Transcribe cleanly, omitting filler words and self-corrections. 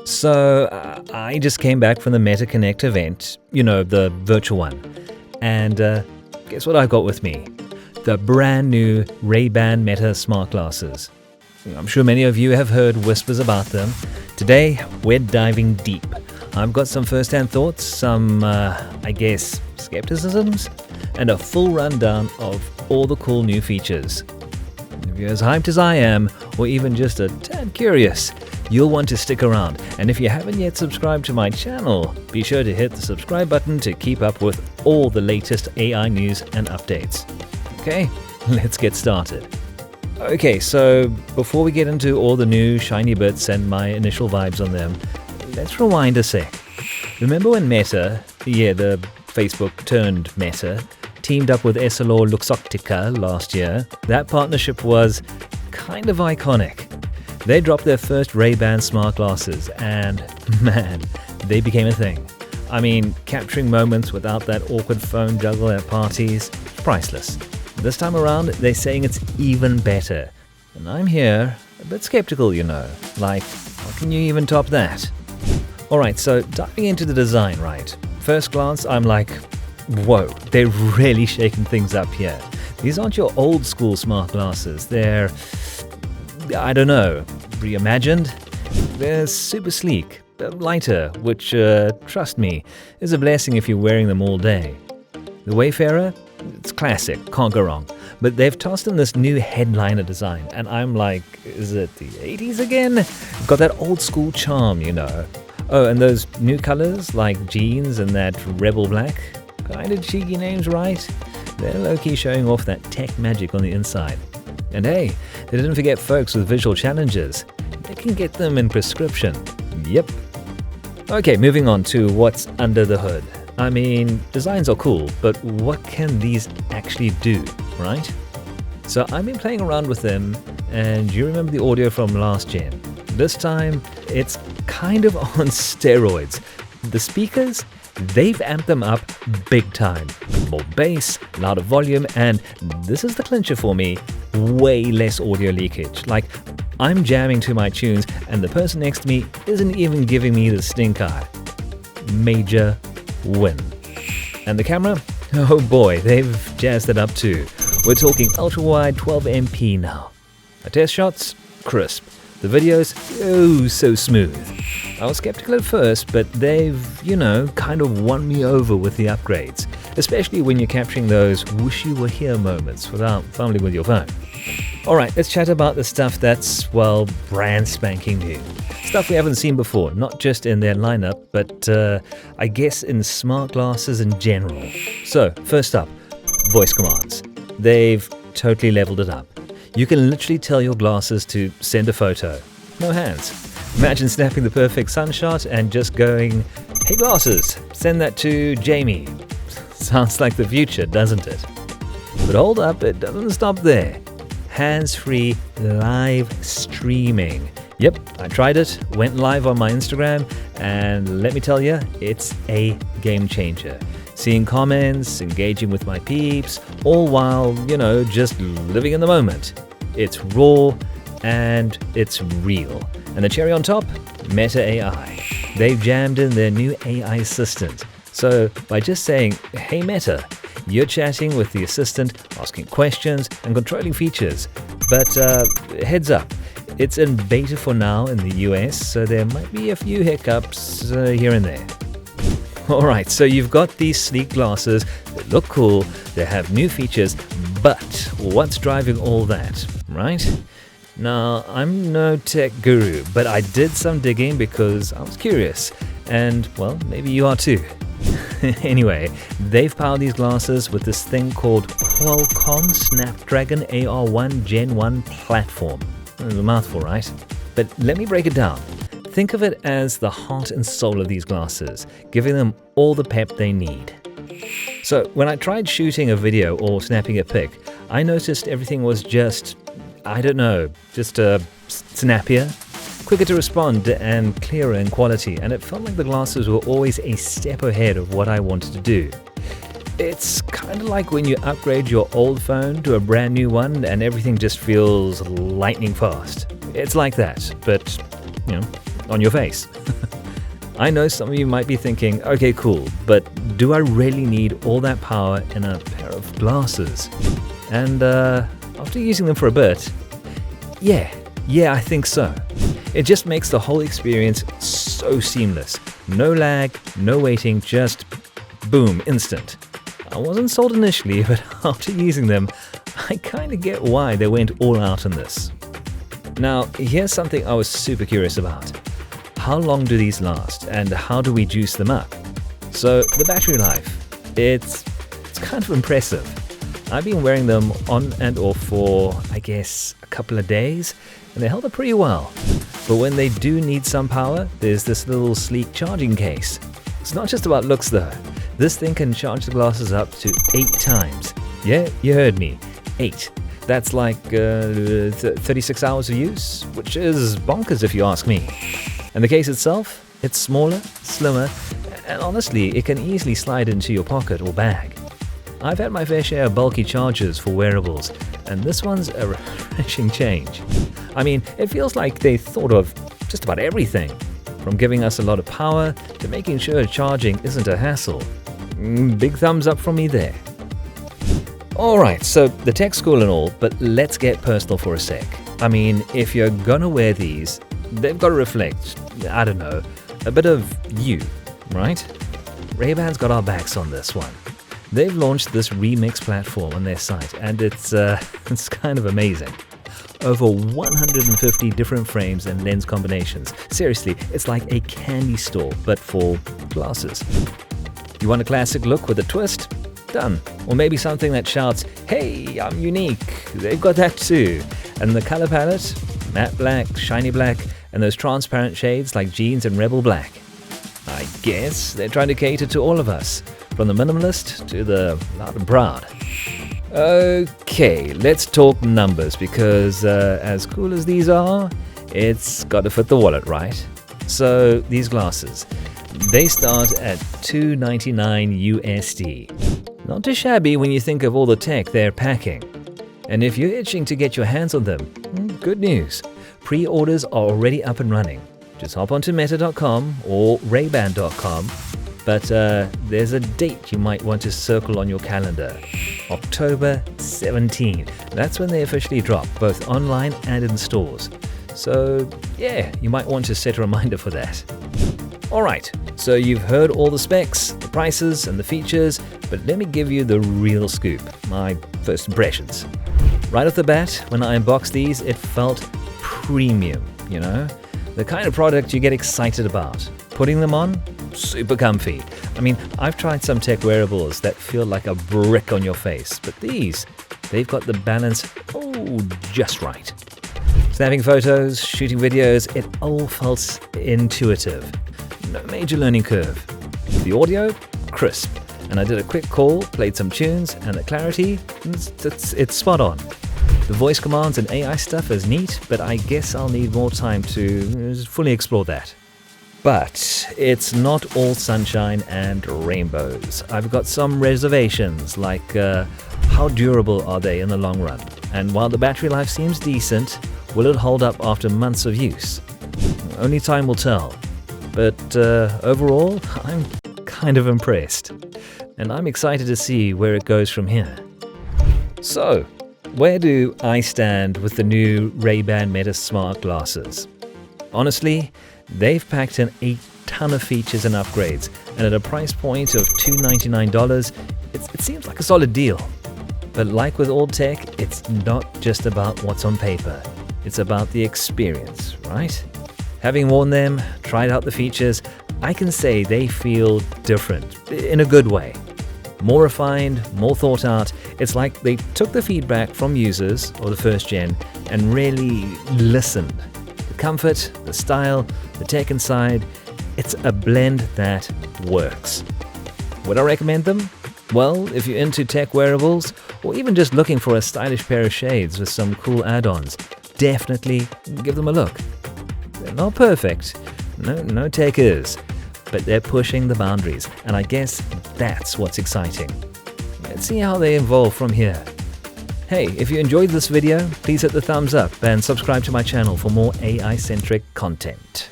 So I just came back from the Meta Connect event, the virtual one. And guess what I got with me? The brand new Ray-Ban Meta smart glasses. I'm sure many of you have heard whispers about them. Today, we're diving deep. I've got some first-hand thoughts, some, skepticisms, and a full rundown of all the cool new features. If you're as hyped as I am, or even just a tad curious, you'll want to stick around. And if you haven't yet subscribed to my channel, be sure to hit the subscribe button to keep up with all the latest AI news and updates. Okay, let's get started. Okay, so before we get into all the new shiny bits and my initial vibes on them, let's rewind a sec. Remember when Meta, the Facebook turned Meta, teamed up with EssilorLuxottica last year? That partnership was kind of iconic. They dropped their first Ray-Ban smart glasses and, man, they became a thing. I mean, capturing moments without that awkward phone juggle at parties, priceless. This time around, they're saying it's even better. And I'm here, a bit skeptical, Like, how can you even top that? Alright, so diving into the design, right? First glance, I'm like, whoa, they're really shaking things up here. These aren't your old school smart glasses. They're, reimagined. They're super sleek, lighter, which, trust me, is a blessing if you're wearing them all day. The Wayfarer? It's classic, can't go wrong. But they've tossed in this new headliner design, and I'm like, is it the 80s again? Got that old school charm, Oh, and those new colors, like jeans and that rebel black, kind of cheeky names, right? They're low-key showing off that tech magic on the inside. And hey, they didn't forget folks with visual challenges. They can get them in prescription. Yep. Okay, moving on to what's under the hood. I mean, designs are cool, but what can these actually do, right? So I've been playing around with them, and you remember the audio from last gen. This time, it's kind of on steroids. The speakers, they've amped them up big time. More bass, louder volume, and this is the clincher for me, way less audio leakage. Like, I'm jamming to my tunes, and the person next to me isn't even giving me the stink eye. Major win. And the camera? Oh boy, they've jazzed it up too. We're talking ultra-wide 12MP now. The test shots? Crisp. The videos? Oh, so smooth. I was skeptical at first, but they've, kind of won me over with the upgrades, especially when you're capturing those wish-you-were-here moments without fumbling with your phone. Alright, let's chat about the stuff that's, brand spanking new. Stuff we haven't seen before, not just in their lineup, but I guess in smart glasses in general. So, first up, voice commands. They've totally leveled it up. You can literally tell your glasses to send a photo. No hands. Imagine snapping the perfect sun shot and just going, "Hey glasses, send that to Jamie." Sounds like the future, doesn't it? But hold up, it doesn't stop there. Hands-free live streaming. Yep, I tried it, went live on my Instagram, and let me tell you, it's a game changer. Seeing comments, engaging with my peeps, all while, just living in the moment. It's raw and it's real. And the cherry on top, Meta AI. They've jammed in their new AI assistant. So by just saying, "Hey Meta," you're chatting with the assistant, asking questions and controlling features. But heads up, it's in beta for now in the US, so there might be a few hiccups here and there. Alright, so you've got these sleek glasses, they look cool, they have new features, but what's driving all that, right? Now, I'm no tech guru, but I did some digging because I was curious, and, maybe you are too. Anyway, they've powered these glasses with this thing called Qualcomm Snapdragon AR1 Gen 1 platform. It's a mouthful, right? But let me break it down. Think of it as the heart and soul of these glasses, giving them all the pep they need. So when I tried shooting a video or snapping a pic, I noticed everything was just snappier, quicker to respond and clearer in quality, and it felt like the glasses were always a step ahead of what I wanted to do. It's kind of like when you upgrade your old phone to a brand new one and everything just feels lightning fast. It's like that, but, on your face. I know some of you might be thinking, okay, cool, but do I really need all that power in a pair of glasses? And after using them for a bit, yeah, I think so. It just makes the whole experience so seamless. No lag, no waiting, just boom, instant. I wasn't sold initially, but after using them, I kind of get why they went all out on this. Now, here's something I was super curious about. How long do these last, and how do we juice them up? So, the battery life, it's kind of impressive. I've been wearing them on and off for, I guess, a couple of days, and they held up pretty well. But when they do need some power, there's this little sleek charging case. It's not just about looks though. This thing can charge the glasses up to 8 times. Yeah, you heard me, 8. That's like 36 hours of use, which is bonkers if you ask me. And the case itself, it's smaller, slimmer, and honestly, it can easily slide into your pocket or bag. I've had my fair share of bulky chargers for wearables, and this one's a refreshing change. I mean, it feels like they thought of just about everything, from giving us a lot of power to making sure charging isn't a hassle. Big thumbs up from me there. Alright, so the tech's cool and all, but let's get personal for a sec. I mean, if you're gonna wear these, they've got to reflect, I don't know, a bit of you, right? Ray-Ban's got our backs on this one. They've launched this remix platform on their site, and it's kind of amazing. Over 150 different frames and lens combinations. Seriously, it's like a candy store, but for glasses. You want a classic look with a twist? Done. Or maybe something that shouts, hey, I'm unique. They've got that too. And the color palette? Matte black, shiny black, and those transparent shades like jeans and rebel black. I guess they're trying to cater to all of us, from the minimalist to the loud and proud. Okay, let's talk numbers, because as cool as these are, it's got to fit the wallet, right? So these glasses, they start at $299 USD. Not too shabby when you think of all the tech they're packing. And if you're itching to get your hands on them, good news. Pre-orders are already up and running. Just hop onto meta.com or rayban.com. But there's a date you might want to circle on your calendar. October 17. That's when they officially drop, both online and in stores. So yeah, you might want to set a reminder for that. Alright, so you've heard all the specs, the prices and the features, but let me give you the real scoop, my first impressions. Right off the bat, when I unboxed these, it felt premium, you know? The kind of product you get excited about. Putting them on, super comfy. I mean, I've tried some tech wearables that feel like a brick on your face, but these, they've got the balance, just right. Snapping photos, shooting videos, it all felt intuitive. No major learning curve. The audio, crisp. And I did a quick call, played some tunes, and the clarity, it's spot on. The voice commands and AI stuff is neat, but I guess I'll need more time to fully explore that. But it's not all sunshine and rainbows. I've got some reservations, like how durable are they in the long run? And while the battery life seems decent, will it hold up after months of use? Only time will tell. But overall, I'm kind of impressed. And I'm excited to see where it goes from here. So, where do I stand with the new Ray-Ban Meta Smart glasses? Honestly, they've packed in a ton of features and upgrades, and at a price point of $299, it seems like a solid deal. But like with all tech, it's not just about what's on paper. It's about the experience, right? Having worn them, tried out the features, I can say they feel different, in a good way. More refined, more thought out. It's like they took the feedback from users, or the first gen, and really listened. The comfort, the style, the tech inside, it's a blend that works. Would I recommend them? Well, if you're into tech wearables, or even just looking for a stylish pair of shades with some cool add-ons, definitely give them a look. They're not perfect, no tech is, but they're pushing the boundaries, and I guess that's what's exciting. Let's see how they evolve from here. Hey, if you enjoyed this video, please hit the thumbs up and subscribe to my channel for more AI-centric content.